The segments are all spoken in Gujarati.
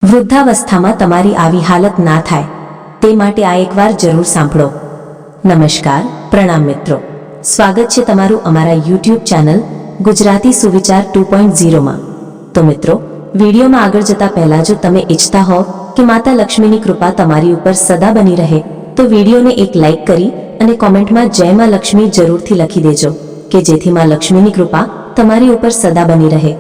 વૃદ્ધાવસ્થામાં તમારી આવી હાલત ના થાય તે માટે આ એકવાર જરૂર સાંભળો। નમસ્કાર, પ્રણામ મિત્રો, સ્વાગત છે તમારું અમારા યુટ્યુબ ચેનલ ગુજરાતી સુવિચાર 2.0માં। તો મિત્રો, વિડીયોમાં આગળ જતા પહેલા જો તમે ઈચ્છતા હો કે માતા લક્ષ્મીની કૃપા તમારી ઉપર સદા બની રહે તો વિડીયોને એક લાઇક કરી અને કોમેન્ટમાં જય માં લક્ષ્મી જરૂરથી લખી દેજો કે જેથી માં લક્ષ્મીની કૃપા તમારી ઉપર સદા બની રહે।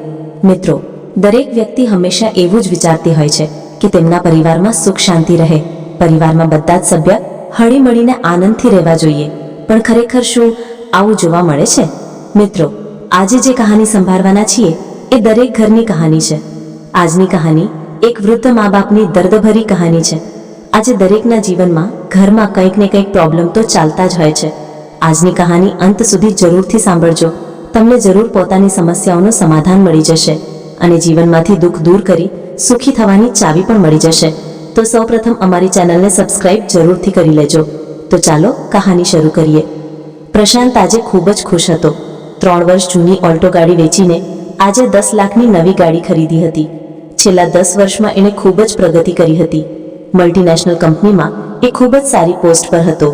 મિત્રો, દરેક વ્યક્તિ હંમેશા એવું જ વિચારતી હોય છે કે તેમના પરિવારમાં સુખ શાંતિ રહે, પરિવારમાં બધા જ સભ્ય હળીમળીને આનંદથી રહેવા જોઈએ, પણ ખરેખર શું આવું જોવા મળે છે? મિત્રો, આજે જે કહાની સંભાળવાના છીએ એ દરેક ઘરની કહાની છે। આજની કહાની એક વૃદ્ધ મા બાપની દર્દભરી કહાની છે। આજે દરેકના જીવનમાં ઘરમાં કંઈક ને કંઈક પ્રોબ્લેમ તો ચાલતા જ હોય છે। આજની કહાની અંત સુધી જરૂરથી સાંભળજો, તમને જરૂર પોતાની સમસ્યાઓનું સમાધાન મળી જશે અને જીવનમાંથી દુઃખ દૂર કરી સુખી થવાની ચાવી પણ મળી જશે। તો સૌપ્રથમ અમારી ચેનલને સબસ્ક્રાઇબ જરૂરથી કરી લેજો। તો ચાલો કહાની શરૂ કરીએ। પ્રશાંત આજે ખૂબ જ ખુશ હતો। 3 વર્ષ જૂની ઓલ્ટો ગાડી વેચીને આજે 10 લાખની નવી ગાડી ખરીદી હતી। છેલ્લા 10 વર્ષમાં એણે ખૂબ જ પ્રગતિ કરી હતી। મલ્ટીનેશનલ કંપનીમાં એ ખૂબ જ સારી પોસ્ટ પર હતો।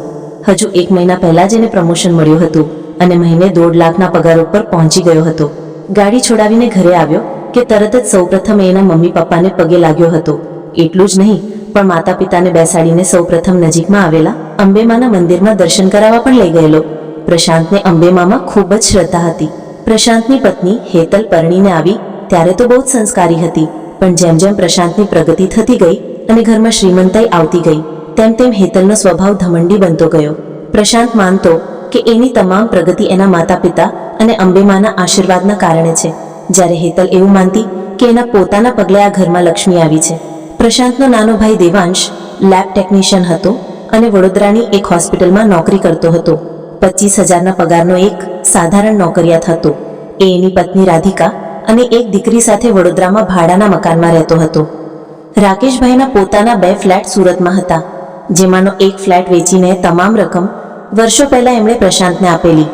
હજુ 1 મહિના પહેલા જ એને પ્રમોશન મળ્યું હતું અને મહિને 1.5 લાખના પગાર ઉપર પહોંચી ગયો હતો। ગાડી છોડાવીને ઘરે આવ્યો કે તરત જ સૌપ્રથમ એના મમ્મી પપ્પાને પગે લાગ્યો હતો। એટલું જ નહીં, પણ માતા પિતાને બેસાડીને સૌપ્રથમ નજીકમાં આવેલા અંબેમાના મંદિરમાં દર્શન કરાવવા પણ લઈ ગયેલો। પ્રશાંતને અંબેમામાં ખૂબ જ શ્રદ્ધા હતી। પ્રશાંતની પત્ની હેતલ પરણીને આવી ત્યારે તો બહુ જ સંસ્કારી હતી, પણ જેમ જેમ પ્રશાંતની પ્રગતિ થતી ગઈ અને ઘરમાં શ્રીમંતાઈ આવતી ગઈ તેમ તેમ હેતલનો સ્વભાવ ધમંડી બનતો ગયો। પ્રશાંત માનતો કે એની તમામ પ્રગતિ એના માતા પિતા અને અંબેમાના આશીર્વાદના કારણે છે, જ્યારે હેતલ એવું માનતી કે એના પોતાના પગલે આ ઘરમાં લક્ષ્મી આવી છે। પ્રશાંતનો નાનો ભાઈ દેવાંશ લેબ ટેકનિશિયન હતો અને વડોદરાની એક હોસ્પિટલમાં નોકરી કરતો હતો। 25,000ના પગારનો એક સાધારણ નોકરિયાત હતો। એ એની પત્ની રાધિકા અને એક દીકરી સાથે વડોદરામાં ભાડાના મકાનમાં રહેતો હતો। રાકેશભાઈના પોતાના 2 ફ્લેટ સુરતમાં હતા, જેમાંનો એક ફ્લેટ વેચીને તમામ રકમ વર્ષો પહેલા એમણે પ્રશાંતને આપેલી।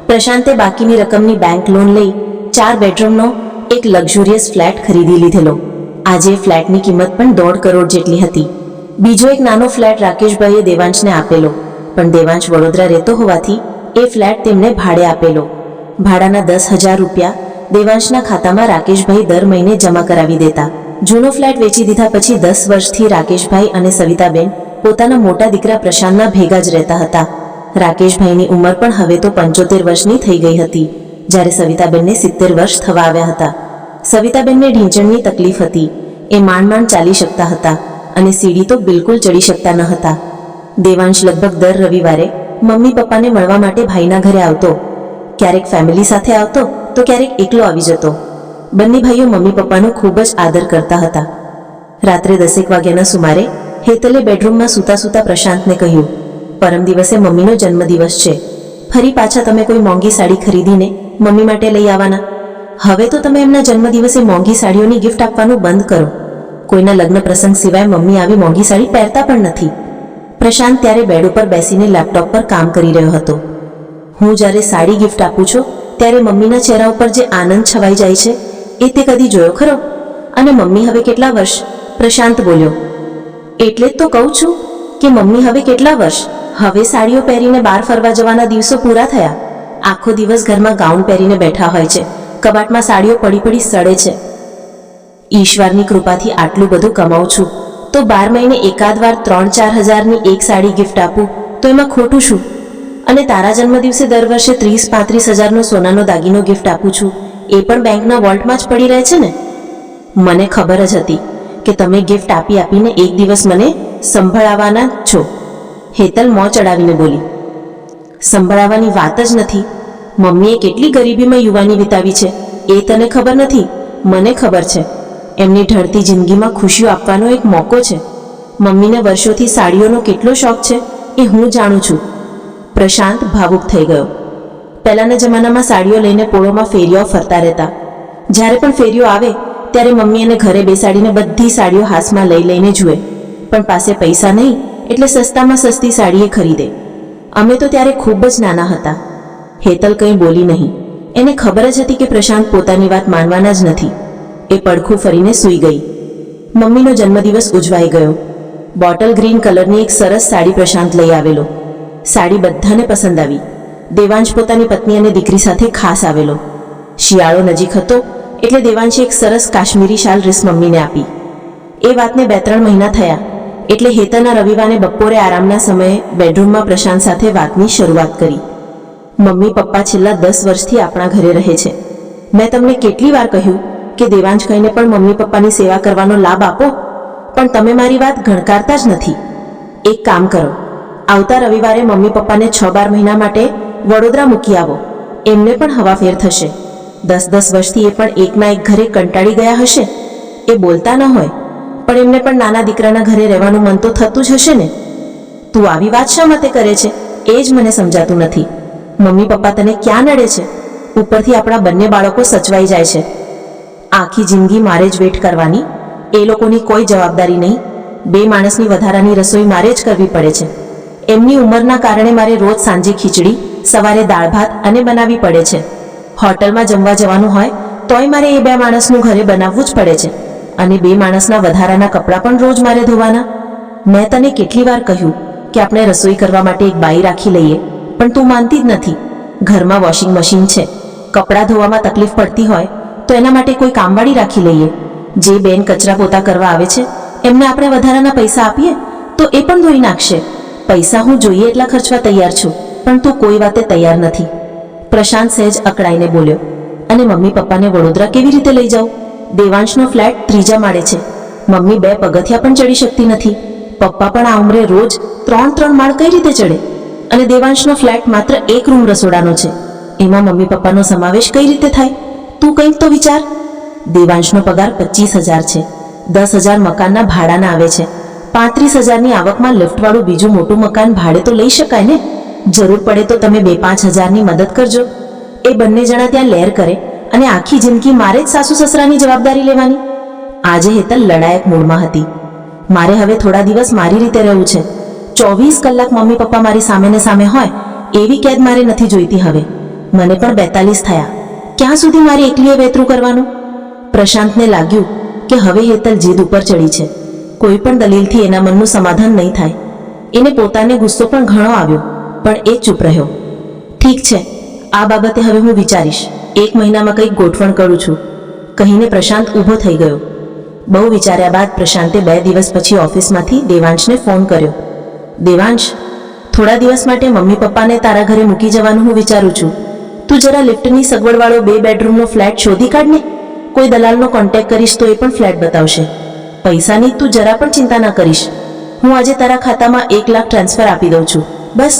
પ્રશાંતે બાકીની રકમની બેંક લોન લઈ 4 બેડરૂમનો એક લક્ઝુરિયસ ફ્લેટ ખરીદી લીધેલો। આજે ફ્લેટની કિંમત પણ 1.5 કરોડ જેટલી હતી। બીજો એક નાનો ફ્લેટ રાકેશભાઈએ દેવાંશને આપેલો, પણ દેવાંશ વડોદરા રહેતો હોવાથી એ ફ્લેટ તેમને ભાડે આપેલો। ભાડાના 10,000 રૂપિયા દેવાંશના ખાતામાં રાકેશભાઈ દર મહિને જમા કરાવી દેતા। જૂનો ફ્લેટ વેચી દીધા પછી 10 વર્ષથી રાકેશભાઈ અને સવિતાબેન પોતાના મોટા દીકરા પ્રશાંતના ભેગા જ રહેતા હતા। રાકેશભાઈની ઉંમર પણ હવે તો 75 વર્ષની થઈ ગઈ હતી, જ્યારે સવિતાબેનને 70 વર્ષ થવા આવ્યા હતા। સવિતાબેનને ઢીંચણની તકલીફ હતી, એ માંડ ચાલી શકતા હતા અને સીડી તો બિલકુલ ચડી શકતા ન હતા। દેવાંશ લગભગ દર રવિવારે મમ્મી પપ્પાને મળવા માટે ભાઈના ઘરે આવતો। ક્યારેક ફેમિલી સાથે આવતો તો ક્યારેક એકલો આવી જતો। બંને ભાઈઓ મમ્મી પપ્પાનો ખૂબ જ આદર કરતા હતા। રાત્રે 10 વાગ્યાના સુમારે હેતલે બેડરૂમમાં સૂતા સૂતા પ્રશાંતને કહ્યું, પરમ દિવસે મમ્મીનો જન્મદિવસ છે, ફરી પાછા તમે કોઈ મોંઘી સાડી ખરીદીને મમ્મી માટે લઈ આવવાના। હવે તો તમે એમના જન્મદિવસે મોંઘી સાડીઓની ગિફ્ટ આપવાનું બંધ કરો। કોઈના લગ્ન પ્રસંગ સિવાય મમ્મી આવી મોંઘી સાડી પહેરતા પણ નથી। પ્રશાંત ત્યારે બેડ ઉપર બેસીને લેપટોપ પર કામ કરી રહ્યો હતો। હું જ્યારે સાડી ગિફ્ટ આપું છું ત્યારે મમ્મીના ચહેરા ઉપર જે આનંદ છવાઈ જાય છે એ તે કદી જોયો ખરો? અને મમ્મી હવે કેટલા વર્ષ? પ્રશાંત બોલ્યો। એટલે જ તો કહું છું કે મમ્મી હવે કેટલા વર્ષ? હવે સાડીઓ પહેરીને બહાર ફરવા જવાના દિવસો પૂરા થયા। આખો દિવસ ઘરમાં ગાઉન પહેરીને બેઠા હોય છે, કબાટમાં સાડીઓ પડી પડી સડે છે। ઈશ્વરની કૃપાથી આટલું બધું કમાઉં છું તો 12 મહિને એકાદ વાર 3-4 હજારની એક સાડી ગિફ્ટ આપું તો એમાં ખોટું શું? અને તારા જન્મદિવસે દર વર્ષે 30-35 હજારનો સોનાનો દાગીનો ગિફ્ટ આપું છું, એ પણ બેંકના વોલ્ટમાં જ પડી રહે છે ને? મને ખબર જ હતી કે તમે ગિફ્ટ આપી આપીને એક દિવસ મને સંભળાવવાના જ છો, હેતલ મોં ચડાવીને બોલી। સંભળાવવાની વાત જ નથી। મમ્મીએ કેટલી ગરીબીમાં યુવાની વિતાવી છે એ તને ખબર નથી? મને ખબર છે। એમની ઢળતી જિંદગીમાં ખુશીઓ આપવાનો એક મોકો છે। મમ્મીને વર્ષોથી સાડીઓનો કેટલો શોખ છે એ હું જાણું છું। પ્રશાંત ભાવુક થઈ ગયો। પહેલાના જમાનામાં સાડીઓ લઈને પોળોમાં ફેરીઓ ફરતા રહેતા। જ્યારે પણ ફેરીઓ આવે ત્યારે મમ્મી એને ઘરે બેસાડીને બધી સાડીઓ હાથમાં લઈને જુએ, પણ પાસે પૈસા નહીં એટલે સસ્તામાં સસ્તી સાડીએ ખરીદે। અમે તો ત્યારે ખૂબ જ નાના હતા। હેતલ કંઈ બોલી નહીં। એને ખબર જ હતી કે પ્રશાંત પોતાની વાત માનવાના જ નથી। એ પડખું ફરીને સૂઈ ગઈ। મમ્મીનો જન્મદિવસ ઉજવાઈ ગયો. બોટલ ગ્રીન કલરની એક સરસ સાડી પ્રશાંત લઈ આવેલો. સાડી બધાને પસંદ આવી. દેવાંશ પોતાની પત્ની અને દીકરી સાથે ખાસ આવેલો. શિયાળો નજીક હતો એટલે દેવાંશે એક સરસ કાશ્મીરી શાલ ડ્રેસ મમ્મીને આપી. એ વાતને 2-3 મહિના થયા એટલે હેતલના રવિવારે બપોરે આરામના સમયે બેડરૂમમાં પ્રશાંત સાથે વાતની શરૂઆત કરી. મમ્મી પપ્પા છેલ્લા 10 વર્ષથી આપણા ઘરે રહે છે. મેં તમને કેટલી વાર કહ્યું કે દેવાંશ કહીને પણ મમ્મી પપ્પાની સેવા કરવાનો લાભ આપો, પણ તમે મારી વાત ગણકારતા જ નથી. એક કામ કરો, આવતા રવિવારે મમ્મી પપ્પાને 6-12 મહિના માટે વડોદરા મૂકી આવો. એમને પણ હવાફેર થશે. 10-10 વર્ષથી એ પણ એકના એક ઘરે કંટાળી ગયા હશે. એ બોલતા ન હોય પણ એમને પણ નાના દીકરાના ઘરે રહેવાનું મન તો થતું જ હશે ને. તું આવી વાત શા માટે કરે છે એ જ મને સમજાતું નથી. મમ્મી પપ્પા તને ક્યાં નડે છે? ઉપરથી આપણા બંને બાળકો સચવાઈ જાય છે. આખી જિંદગી મારે જ વેટ કરવાની, એ લોકોની કોઈ જવાબદારી નહીં. 2 માણસની વધારાની રસોઈ મારે જ કરવી પડે છે. એમની ઉંમરના કારણે મારે રોજ સાંજે ખીચડી, સવારે દાળ ભાત અને બનાવવી પડે છે. હોટલમાં જમવા જવાનું હોય તોય મારે એ 2 માણસનું ઘરે બનાવવું જ પડે છે. અને 2 માણસના વધારાના કપડાં પણ રોજ મારે ધોવાના. મેં તને કેટલી વાર કહ્યું કે આપણે રસોઈ કરવા માટે એક બાઈ રાખી લઈએ, પણ તું માનતી જ નથી. ઘરમાં વોશિંગ મશીન છે, કપડાં ધોવામાં તકલીફ પડતી હોય તો એના માટે કોઈ કામવાળી રાખી લઈએ. જે બેન કચરા પોતા કરવા આવે છે એમને આપણે વધારાના પૈસા આપીએ તો એ પણ ધોઈ નાખશે. પૈસા હું જોઈએ એટલા ખર્ચવા તૈયાર છું, પણ તું કોઈ વાતે તૈયાર નથી. પ્રશાંત સહેજ અકળાઈને બોલ્યો. અને મમ્મી પપ્પાને વડોદરા કેવી રીતે લઈ જાઉં? દેવાંશનો ફ્લેટ 3જા માળે છે. મમ્મી 2 પગથિયા પણ ચડી શકતી નથી. પપ્પા પણ આ ઉંમરે રોજ 3 માળ કઈ રીતે ચડે? અને દેવાંશનો ફ્લેટ માત્ર 1 રૂમ રસોડાનો છે. એમાં મમ્મી પપ્પાનો સમાવેશ કઈ રીતે થાય? તું કંઈક તો વિચાર. દેવાંશનો પગાર 25,000 છે. 10,000 મકાનના ભાડાના આવે છે. 35,000ની આવકમાં લિફ્ટવાળું બીજું મોટું મકાન ભાડે તો લઈ શકાય ને. જરૂર પડે તો તમે 2-5 હજારની મદદ કરજો. એ બંને જણા ત્યાં લહેર કરે અને આખી જિંદગી મારે જ સાસુ સસરાની જવાબદારી લેવાની. આજે હેતલ લડાયક મૂડમાં હતી. મારે હવે થોડા દિવસ મારી રીતે રહેવું છે. 24 કલાક મમ્મી પપ્પા મારી સામે ને સામે હોય એવી કેદ મારે નથી જોઈતી હવે. મને પણ 42 થયા. ક્યાં સુધી મારે એકલીએ વેતરું કરવાનું? પ્રશાંતને લાગ્યું કે હવે હેતલ જીદ ઉપર ચડી છે. કોઈ પણ દલીલથી એના મનનું સમાધાન નહીં થાય. એને પોતાને ગુસ્સો પણ ઘણો આવ્યો, પણ એ ચૂપ રહ્યો. ઠીક છે, આ બાબતે હવે હું વિચારીશ. 1 મહિનામાં કંઈક ગોઠવણ કરું છું, કહીને પ્રશાંત ઊભો થઈ ગયો. બહુ વિચાર્યા બાદ પ્રશાંતે 2 દિવસ પછી ઓફિસમાંથી દેવાંશને ફોન કર્યો. દેવાંશ, થોડા દિવસ માટે મમ્મી પપ્પાને તારા ઘરે મૂકી જવાનું હું વિચારું છું. તું જરા લિફ્ટની સગવડવાળો 2 બેડરૂમનો ફ્લેટ શોધી કાઢ ને. કોઈ દલાલનો કોન્ટેક્ટ કરીશ તો એ પણ ફ્લેટ બતાવશે. પૈસાની તું જરા પણ ચિંતા ના કરીશ. હું આજે તારા ખાતામાં 1 લાખ ટ્રાન્સફર આપી દઉં છું. બસ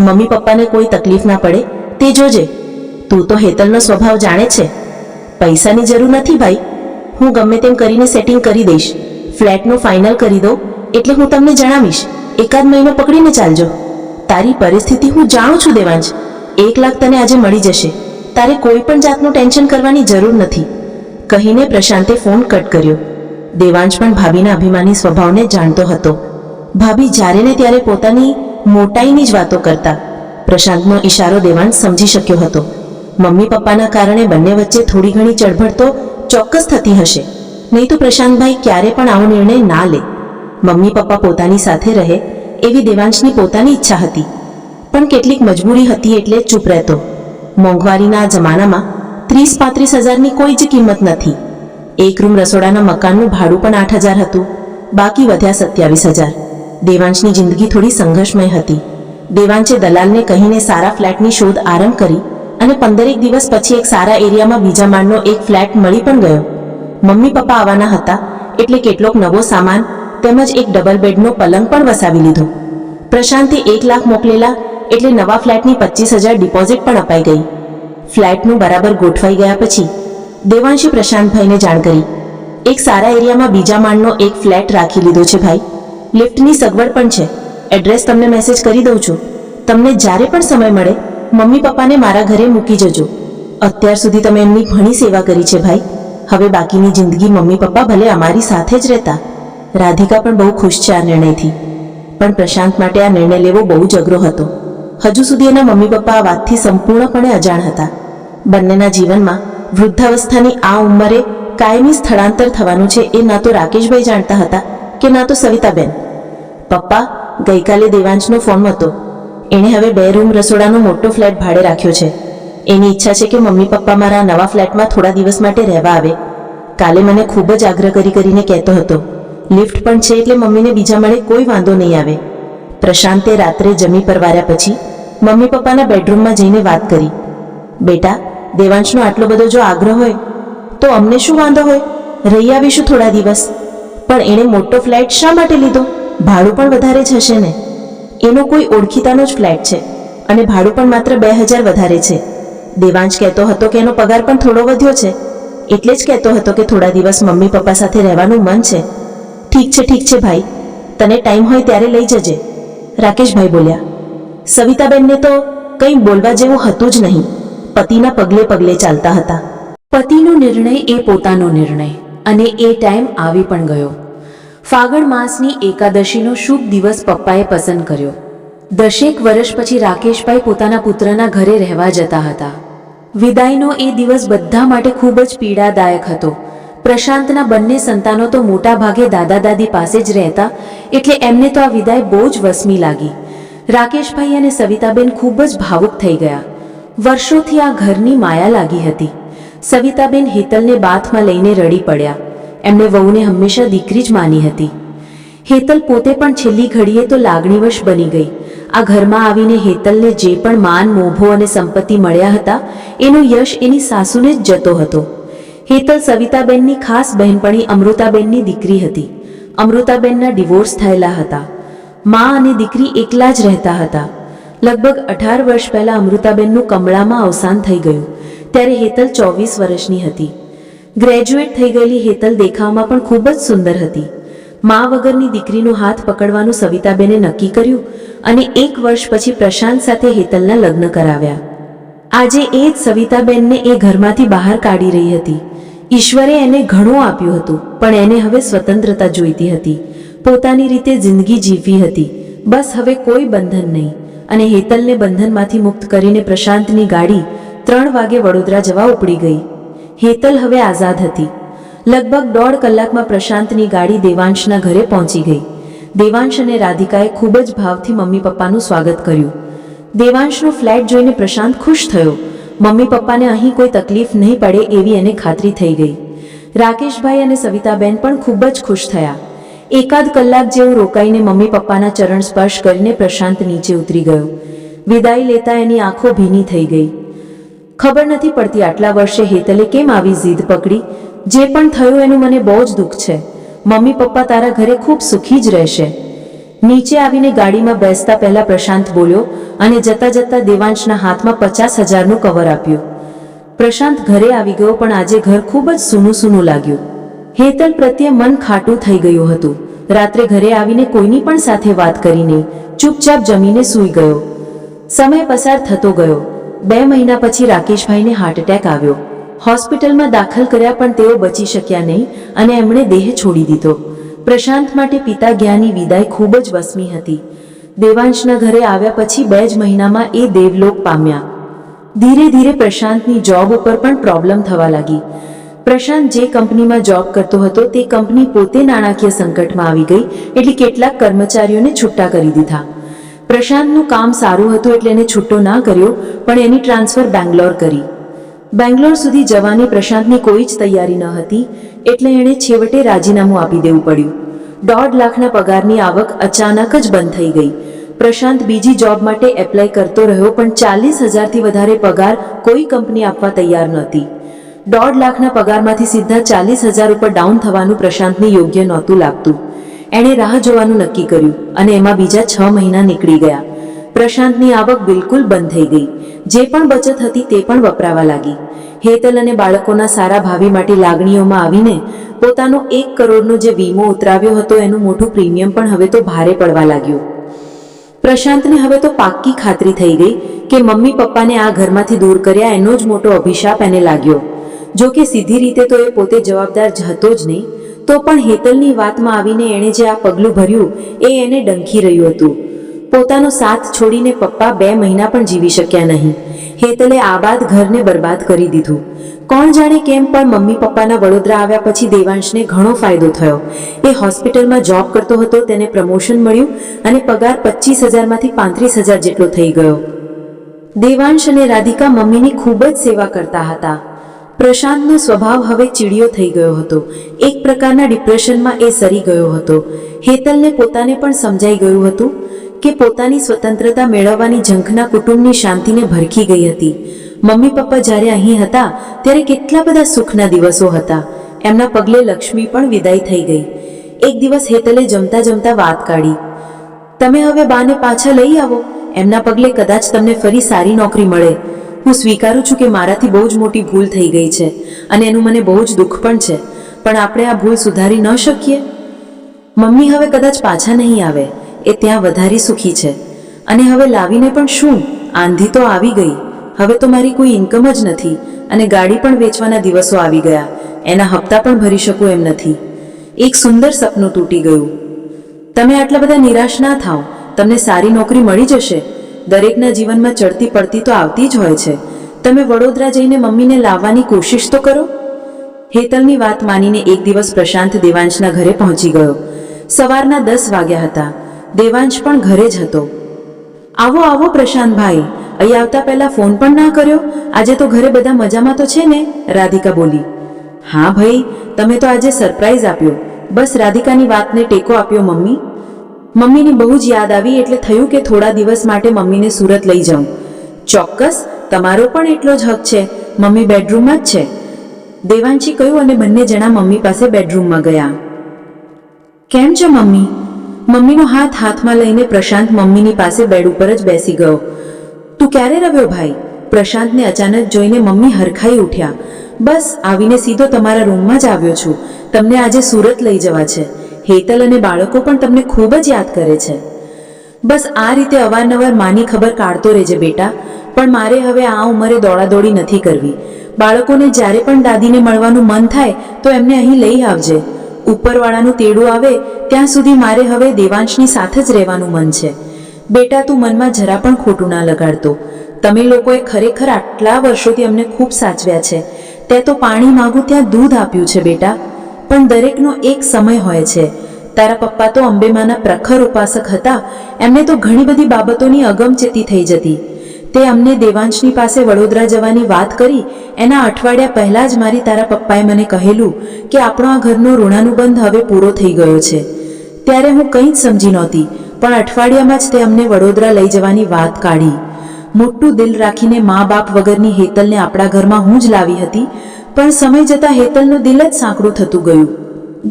મમ્મી પપ્પાને કોઈ તકલીફ ના પડે તે જોજે. તું તો હેતલનો સ્વભાવ જાણે છે. પૈસાની જરૂર નથી ભાઈ, હું ગમે તેમ કરીને સેટિંગ કરી દઈશ. ફ્લેટનું ફાઇનલ કરી દો એટલે હું તમને જણાવીશ. 1 મહિનો પકડીને ચાલજો. તારી પરિસ્થિતિ હું જાણું છું દેવાંશ. 1 લાખ તને આજે મળી જશે. તારે કોઈ પણ જાતનું ટેન્શન કરવાની જરૂર નથી, કહીને પ્રશાંતે ફોન કટ કર્યો. દેવાંશ પણ ભાભીના અભિમાની સ્વભાવને જાણતો હતો. ભાભી જ્યારે ને ત્યારે પોતાની મોટાઈની જ વાતો કરતા. પ્રશાંતનો ઈશારો દેવાંશ સમજી શક્યો હતો. મમ્મી પપ્પાના કારણે બંને વચ્ચે થોડી ઘણી ચળભળ તો ચોક્કસ થતી હશે, નહીં તો પ્રશાંતભાઈ ક્યારે પણ આવો નિર્ણય ના લે. મમ્મી પપ્પા પોતાની સાથે રહે એવી દેવાંશની પોતાની ઈચ્છા હતી, પણ કેટલીક મજબૂરી હતી એટલે ચૂપ રહેતો. મોંઘવારીના આ જમાનામાં 30-35 હજારની કોઈ જ કિંમત નથી. 1 રૂમ રસોડાના મકાનનું ભાડું પણ 8,000 હતું. બાકી વધ્યા 27,000. દેવાંશની જિંદગી થોડી સંઘર્ષમય હતી. દેવાંશે દલાલને કહીને સારા ફ્લેટની શોધ આરંભ કરી અને 15 દિવસ પછી એક સારા એરિયામાં 2જા માળનો એક ફ્લેટ મળી પણ ગયો. મમ્મી પપ્પા આવવાના હતા એટલે કેટલોક નવો સામાન તેમજ એક ડબલ બેડનો પલંગ પણ વસાવી લીધો. પ્રશાંતે 1 લાખ મોકલેલા એટલે નવા ફ્લેટની 25,000 ડિપોઝિટ પણ અપાઈ ગઈ. ફ્લેટનું બરાબર ગોઠવાઈ ગયા પછી દેવાંશે પ્રશાંતભાઈને જાણ કરી. એક સારા એરિયામાં 2જા માળનો એક ફ્લેટ રાખી લીધો છે ભાઈ. લિફ્ટની સગવડ પણ છે. એડ્રેસ તમને મેસેજ કરી દઉં છું. તમને જ્યારે પણ સમય મળે મમ્મી પપ્પાને મારા ઘરે મૂકી જજો. અત્યાર સુધી તમે એમની ઘણી સેવા કરી છે ભાઈ. હવે બાકીની જિંદગી મમ્મી પપ્પા ભલે અમારી સાથે જ રહેતા. રાધિકા પણ બહુ ખુશ છે આ નિર્ણયથી, પણ પ્રશાંત માટે આ નિર્ણય લેવો બહુ જ અઘરો હતો. હજુ સુધી એના મમ્મી પપ્પા આ વાતથી સંપૂર્ણપણે અજાણ હતા. બંનેના જીવનમાં વૃદ્ધાવસ્થાની આ ઉંમરે કાયમી સ્થળાંતર થવાનું છે એ ના તો રાકેશભાઈ જાણતા હતા કે ના તો સવિતાબેન. પપ્પા, ગઈકાલે દેવાંશનો ફોન હતો. એણે હવે 2 રૂમ રસોડાનો મોટો ફ્લેટ ભાડે રાખ્યો છે. એની ઈચ્છા છે કે મમ્મી પપ્પા મારા નવા ફ્લેટમાં થોડા દિવસ માટે રહેવા આવે. કાલે મને ખૂબ જ આગ્રહ કરીને કહેતો હતો. લિફ્ટ પણ છે એટલે મમ્મીને બીજા માળે કોઈ વાંધો નહીં આવે. પ્રશાંતે રાત્રે જમી પરવાર્યા પછી મમ્મી પપ્પાના બેડરૂમમાં જઈને વાત કરી. બેટા, દેવાંશનો આટલો બધો જો આગ્રહ હોય તો અમને શું વાંધો હોય, રહી આવીશું થોડા દિવસ. પણ એણે મોટો ફ્લેટ શા માટે લીધો? ભાડું પણ વધારે જ હશે ને. એનો કોઈ ઓળખીતાનો જ ફ્લેટ છે અને ભાડું પણ માત્ર 2000 વધારે છે. દેવાંશ કહેતો હતો કે એનો પગાર પણ થોડો વધ્યો છે, એટલે જ કહેતો હતો કે થોડા દિવસ મમ્મી પપ્પા સાથે રહેવાનું મન છે. ઠીક છે ભાઈ, તને ટાઈમ હોય ત્યારે લઈ જજે, રાકેશભાઈ બોલ્યા. સવિતાબેનને તો કંઈ બોલવા જેવું હતું જ નહીં. પતિના પગલે પગલે ચાલતા હતા. પતિનો નિર્ણય એ પોતાનો નિર્ણય, અને એ ટાઈમ આવી પણ ગયો. ફાગણ માસની એકાદશીનો શુભ દિવસ પપ્પાએ પસંદ કર્યો. 10 વર્ષ પછી રાકેશભાઈ પોતાના પુત્રના ઘરે રહેવા જતા હતા. વિદાયનો એ દિવસ બધા માટે ખૂબ જ પીડાદાયક હતો. પ્રશાંતના બંને સંતાનો તો મોટા ભાગે દાદા દાદી પાસે જ રહેતા, એટલે એમને તો આ વિદાય બહુ જ વસમી લાગી. રાકેશભાઈ અને સવિતાબેન ખૂબ જ ભાવુક થઈ ગયા. વર્ષોથી આ ઘરની માયા લાગી હતી. સવિતાબેન હેતલને બાથમાં લઈને રડી પડ્યા. એમને વહુને હંમેશા દીકરી જ માની હતી. હેતલ પોતે પણ છેલ્લી ઘડીએ તો લાગણીવશ બની ગઈ. આ ઘરમાં આવીને હેતલને જે પણ માન, મોભો અને સંપત્તિ મળ્યા હતા એનો યશ એની સાસુને જ જતો હતો. હેતલ સવિતાબેનની ખાસ બહેનપણી અમૃતાબેનની દીકરી હતી. અમૃતાબેનના ડિવોર્સ થયેલા હતા. મા અને દીકરી એકલા જ રહેતા હતા. લગભગ 18 વર્ષ પહેલા અમૃતાબેનનું કમળામાં અવસાન થઈ ગયું ત્યારે હેતલ 24 વર્ષની હતી. ગ્રેજ્યુએટ થઈ ગયેલી હેતલ દેખાવમાં પણ ખૂબ જ સુંદર હતી. મા વગરની દીકરીનો હાથ પકડવાનું સવિતાબેને નક્કી કર્યું અને 1 વર્ષ પછી પ્રશાંત સાથે હેતલના લગ્ન કરાવ્યા. આજે એ જ સવિતાબેનને એ ઘરમાંથી બહાર કાઢી રહી હતી. ઈશ્વરે એને ઘણું આપ્યું હતું, પણ એને હવે સ્વતંત્રતા જોઈતી હતી. પોતાની રીતે જિંદગી જીવવી હતી. બસ હવે કોઈ બંધન નહીં. અને હેતલને બંધનમાંથી મુક્ત કરીને પ્રશાંતની ગાડી 3 વાગે વડોદરા જવા ઉપડી ગઈ. હેતલ હવે આઝાદ હતી. લગભગ 1.5 કલાકમાં પ્રશાંતની ગાડી દેવાંશના ઘરે પહોંચી ગઈ. દેવાંશ અને રાધિકાએ ખૂબ જ ભાવથી મમ્મી પપ્પાનું સ્વાગત કર્યું. દેવાંશનો ફ્લેટ જોઈને પ્રશાંત ખુશ થયો. મમ્મી પપ્પાને અહીં કોઈ તકલીફ નહીં પડે એવી એને ખાતરી થઈ ગઈ. રાકેશભાઈ અને સવિતાબેન પણ ખૂબ જ ખુશ થયા. 1 કલાક જેવું રોકાઈને મમ્મી પપ્પાના ચરણ સ્પર્શ કરીને પ્રશાંત નીચે ઉતરી ગયો. વિદાય લેતા એની આંખો ભીની થઈ ગઈ. ખબર નથી પડતી આટલા વર્ષે હેતલે કેમ આવી જીદ પકડી. જે પણ થયું એનું મને બહુ જ દુઃખ છે. મમ્મી પપ્પા તારા ઘરે ખૂબ સુખી જ રહેશે. નીચે આવીને ગાડીમાં બેસતા પહેલા પ્રશાંત બોલ્યો અને જતા જતા દેવાંશના હાથમાં 50,000નું કવર આપ્યું. પ્રશાંત ઘરે આવી ગયો, પણ આજે ઘર ખૂબ જ સૂનું સૂનું લાગ્યું. હેતલ પ્રત્યે મન ખાટું થઈ ગયું હતું. રાત્રે ઘરે આવીને કોઈની પણ સાથે વાત કરી નહીં. ચૂપચાપ જમીને સૂઈ ગયો. સમય પસાર થતો ગયો. 2 મહિના પછી રાકેશભાઈને હાર્ટ એટેક આવ્યો. હોસ્પિટલમાં દાખલ કર્યા, પણ તેઓ બચી શક્યા નહીં અને એમણે દેહ છોડી દીધો. પ્રશાંત માટે પિતા ગયાની વિદાય ખૂબ જ વસમી હતી. દેવાંશના ઘરે આવ્યા પછી 2 જ મહિનામાં એ દેવલોક પામ્યા. ધીરે ધીરે પ્રશાંતની જોબ ઉપર પણ પ્રોબ્લેમ થવા લાગી. પ્રશાંત જે કંપનીમાં જોબ કરતો હતો તે કંપની પોતે નાણાકીય સંકટમાં આવી ગઈ, એટલે કેટલાક કર્મચારીઓને છૂટા કરી દીધા. પ્રશાંતનું કામ સારું હતું એટલે એને છૂટો ના કર્યો, પણ એની ટ્રાન્સફર બેંગ્લોર કરી. બેંગ્લોર સુધી જવાની પ્રશાંતની કોઈ જ તૈયારી ન હતી, એટલે એણે છેવટે રાજીનામું આપી દેવું પડ્યું. 1.5 લાખના પગારની આવક અચાનક જ બંધ થઈ ગઈ. પ્રશાંત બીજી જોબ માટે એપ્લાય કરતો રહ્યો, પણ 40,000થી વધારે પગાર કોઈ કંપની આપવા તૈયાર નહોતી. 1.5 લાખના પગારમાંથી સીધા 40,000 ઉપર ડાઉન થવાનું પ્રશાંતને યોગ્ય નહોતું લાગતું. એણે રાહ જોવાનું નક્કી કર્યું અને એમાં બીજા 6 મહિના નીકળી ગયા. પ્રશાંતની આવક બિલકુલ બંધ થઈ ગઈ. જે પણ બચત હતી તે પણ વપરાવા લાગી. હેતલ અને બાળકોના સારા ભાવિ માટે લાગણીઓમાં આવીને પોતાનો 1 કરોડનો જે વીમો ઉતરાવ્યો હતો એનું મોટું પ્રીમિયમ પણ હવે તો ભારે પડવા લાગ્યું. પ્રશાંતને હવે તો પાક્કી ખાતરી થઈ ગઈ કે મમ્મી પપ્પાને આ ઘરમાંથી દૂર કર્યા એનો જ મોટો અભિશાપ એને લાગ્યો. જો કે સીધી રીતે તો એ પોતે જવાબદાર હતો જ નહીં, તો પણ હેતલની વાતમાં આવીને એણે જે આ પગલું ભર્યું એ એને ડંખી રહ્યું હતું. પોતાનો સાથ છોડીને પપ્પા 2 મહિના પણ જીવી શક્યા નહીં. હેતલે આબાદ ઘરને બરબાદ કરી દીધું. કોણ જાણે કેમ પણ મમ્મી પપ્પાના વડોદરા આવ્યા પછી દેવાંશને ઘણો ફાયદો થયો. એ હોસ્પિટલમાં જોબ કરતો હતો, તેને પ્રમોશન મળ્યું અને પગાર 25,000માંથી 35,000 જેટલો થઈ ગયો. દેવાંશ અને રાધિકા મમ્મીની ખૂબ જ સેવા કરતા હતા. પ્રશાંતનો સ્વભાવ હવે ચીડિયો થઈ ગયો હતો. એક પ્રકારના ડિપ્રેશનમાં એ સરી ગયો હતો. હેતલને પોતાને પણ સમજાઈ ગયું હતું કે પોતાની સ્વતંત્રતા મેળવવાની ઝંખના કુટુંબની શાંતિને ભરખી ગઈ હતી. મમ્મી પપ્પા જ્યારે અહીં હતા ત્યારે કેટલા બધા સુખના દિવસો હતા. એમના પગલે લક્ષ્મી પણ વિદાય થઈ ગઈ. એક દિવસ હેતલે જમતા જમતા વાત કાઢી, તમે હવે બાને પાછા લઈ આવો, એમના પગલે કદાચ તમને ફરી સારી નોકરી મળે. હું સ્વીકારું છું કે મારાથી બહુ જ મોટી ભૂલ થઈ ગઈ છે અને એનું મને બહુ જ દુઃખ પણ છે, પણ આપણે આ ભૂલ સુધારી ન શકીએ? મમ્મી હવે કદાચ પાછા નહીં આવે, એ ત્યાં વધારે સુખી છે. અને હવે લાવીને પણ શું, આંધી તો આવી ગઈ. હવે તો મારી કોઈ ઇન્કમ જ નથી અને ગાડી પણ વેચવાના દિવસો આવી ગયા. એના હપ્તા પણ ભરી શકું એમ નથી. એક સુંદર સપનું તૂટી ગયું. તમે આટલા બધા નિરાશ ના થાઓ, તમને સારી નોકરી મળી જશે. દરેકના જીવનમાં ચડતી પડતી તો આવતી જ હોય છે. તમે વડોદરા જઈને મમ્મીને લાવવાની કોશિશ તો કરો. હેતલની વાત માનીને એક દિવસ પ્રશાંત દેવાંશના ઘરે પહોંચી ગયો. સવારના 10 વાગ્યા હતા. દેવાંશ પણ ઘરે જ હતો. આવો આવો પ્રશાંતભાઈ, અહીં આવતા પહેલા ફોન પણ ના કર્યો? આજે તો ઘરે બધા મજામાં તો છે ને? રાધિકા બોલી. હા ભાઈ, તમે તો આજે સરપ્રાઈઝ આપ્યો. બસ રાધિકાની વાતને ટેકો આપ્યો મમ્મી. મમ્મીની બહુ જ યાદ આવી એટલે થયું કે થોડા દિવસ માટે મમ્મીને સુરત લઈ જાઉં. ચોક્કસ, તમારો પણ એટલો જ હક છે. મમ્મી બેડરૂમમાં જ છે, દેવાંશી કહ્યું અને બંને જણા મમ્મી પાસે બેડરૂમમાં ગયા. કેમ છે મમ્મી? મમ્મીનો હાથ હાથમાં લઈને પ્રશાંત મમ્મીની પાસે બેડ ઉપર જ બેસી ગયો. તું ક્યારે રવ્યો ભાઈ? પ્રશાંતને અચાનક જોઈને મમ્મી હરખાઈ ઉઠ્યા. બસ આવીને સીધો તમારા રૂમમાં જ આવ્યો છું. તમને આજે સુરત લઈ જવા છે. હેતલ અને બાળકો પણ તમને ખૂબ જ યાદ કરે છે. બસ આ રીતે અવારનવાર માની ખબર કાઢતો રહેજે બેટા, પણ મારે હવે આ ઉંમરે દોડાદોડી નથી કરવી. બાળકોને જ્યારે પણ દાદીને મળવાનું મન થાય તો એમને અહીં લઈ આવજે. ઉપરવાળાનું તેડું આવે ત્યાં સુધી મારે હવે દેવાંશની સાથે જ રહેવાનું મન છે. બેટા તું મનમાં જરા પણ ખોટું ના લગાડતો. તમે લોકોએ ખરેખર આટલા વર્ષોથી અમને ખૂબ સાચવ્યા છે. તે તો પાણી માગું ત્યાં દૂધ આપ્યું છે બેટા. પણ દરેકનો એક સમય હોય છે. તારા પપ્પા તો અંબેમાના પ્રખર ઉપાસક હતા. એમને તો ઘણી બધી બાબતોની અગમચેતી થઈ જતી. તે અમને દેવાંશની પાસે વડોદરા જવાની વાત કરી એના અઠવાડિયા પહેલા જ મારી તારા પપ્પાએ મને કહેલું કે આપણો આ ઘરનો ઋણાનુબંધ હવે પૂરો થઈ ગયો છે. ત્યારે હું કંઈ જ સમજી નહોતી, પણ અઠવાડિયામાં જ તે અમને વડોદરા લઈ જવાની વાત કાઢી. મોટું દિલ રાખીને મા બાપ વગરની હેતલને આપણા ઘરમાં હું જ લાવી હતી, પણ સમય જતાં હેતલનું દિલ જ સાંકડું થતું ગયું.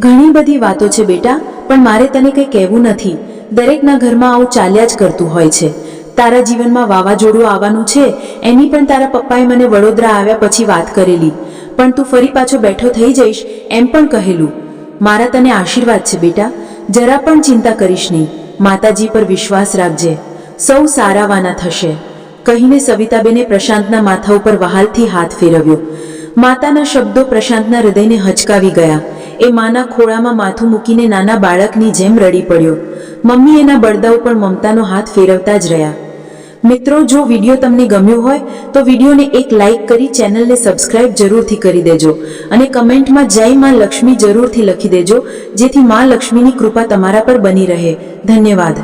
ઘણી બધી વાતો છે બેટા, પણ મારે તને કંઈ કહેવું નથી. દરેકના ઘરમાં આવું ચાલ્યા જ કરતું હોય છે. તારા જીવનમાં વાવાઝોડું આવવાનું છે એની પણ તારા પપ્પાએ મને વડોદરા આવ્યા પછી વાત કરેલી, પણ તું ફરી પાછો બેઠો થઈ જઈશ એમ પણ કહેલું. મારા તને આશીર્વાદ છે બેટા, જરા પણ ચિંતા કરીશ નહીં. માતાજી પર વિશ્વાસ રાખજે, સૌ સારાવાના થશે, કહીને સવિતાબેને પ્રશાંતના માથા ઉપર વહાલથી હાથ ફેરવ્યો. માતાના શબ્દો પ્રશાંતના હૃદયને હચકાવી ગયા. એ માના ખોળામાં માથું મૂકીને નાના બાળકની જેમ રડી પડ્યો. મમ્મી એના બળદા ઉપર મમતાનો હાથ ફેરવતા જ રહ્યા. મિત્રો, જો વિડીયો તમને ગમ્યો હોય તો વિડીયોને એક લાઈક કરી ચેનલને સબસ્ક્રાઇબ જરૂરથી કરી દેજો અને કમેન્ટમાં જય માં લક્ષ્મી જરૂરથી લખી દેજો, જેથી માં લક્ષ્મીની કૃપા તમારા પર બની રહે. ધન્યવાદ.